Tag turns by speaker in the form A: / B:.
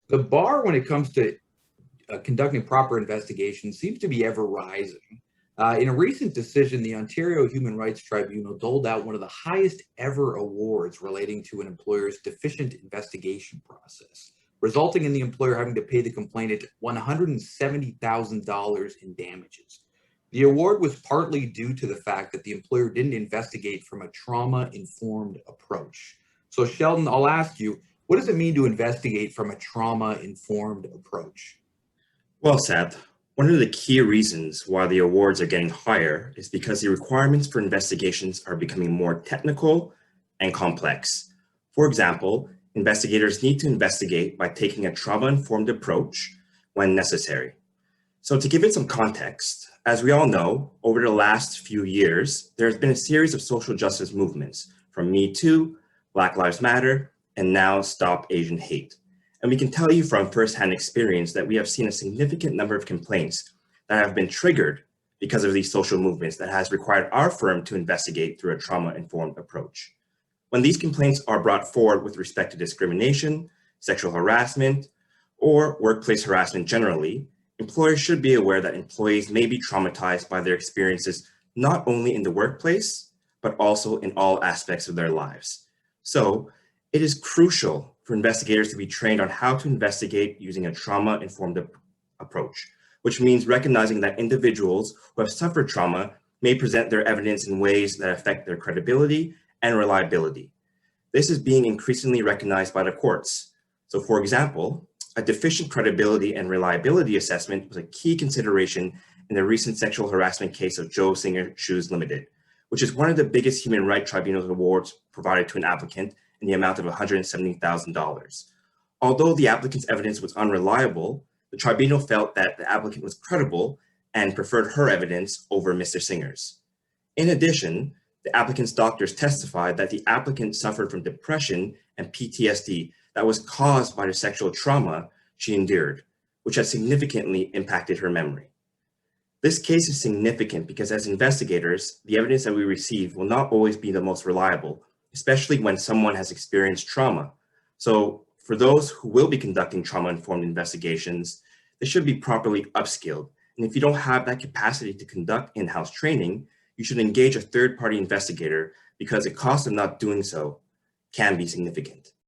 A: The bar when it comes to conducting proper investigations seems to be ever rising. In a recent decision, the Ontario Human Rights Tribunal doled out one of the highest ever awards relating to an employer's deficient investigation process, resulting in the employer having to pay the complainant $170,000 in damages. The award was partly due to the fact that the employer didn't investigate from a trauma-informed approach. So, Sheldon, I'll ask you, what does it mean to investigate from a trauma-informed approach?
B: Well, Seth, one of the key reasons why the awards are getting higher is because the requirements for investigations are becoming more technical and complex. For example, investigators need to investigate by taking a trauma-informed approach when necessary. So to give it some context, as we all know, over the last few years, there has been a series of social justice movements from Me Too, Black Lives Matter, and now Stop Asian Hate. And we can tell you from firsthand experience that we have seen a significant number of complaints that have been triggered because of these social movements that has required our firm to investigate through a trauma-informed approach. When these complaints are brought forward with respect to discrimination, sexual harassment, or workplace harassment generally, employers should be aware that employees may be traumatized by their experiences not only in the workplace, but also in all aspects of their lives. So it is crucial for investigators to be trained on how to investigate using a trauma-informed approach, which means recognizing that individuals who have suffered trauma may present their evidence in ways that affect their credibility and reliability. This is being increasingly recognized by the courts. So for example, a deficient credibility and reliability assessment was a key consideration in the recent sexual harassment case of Joe Singer Shoes Limited, which is one of the biggest human rights tribunal awards provided to an applicant in the amount of $170,000. Although the applicant's evidence was unreliable, the tribunal felt that the applicant was credible and preferred her evidence over Mr. Singer's. In addition, the applicant's doctors testified that the applicant suffered from depression and PTSD that was caused by the sexual trauma she endured, which had significantly impacted her memory. This case is significant because as investigators, the evidence that we receive will not always be the most reliable, especially when someone has experienced trauma. So for those who will be conducting trauma-informed investigations, they should be properly upskilled. And if you don't have that capacity to conduct in-house training, you should engage a third-party investigator because the cost of not doing so can be significant.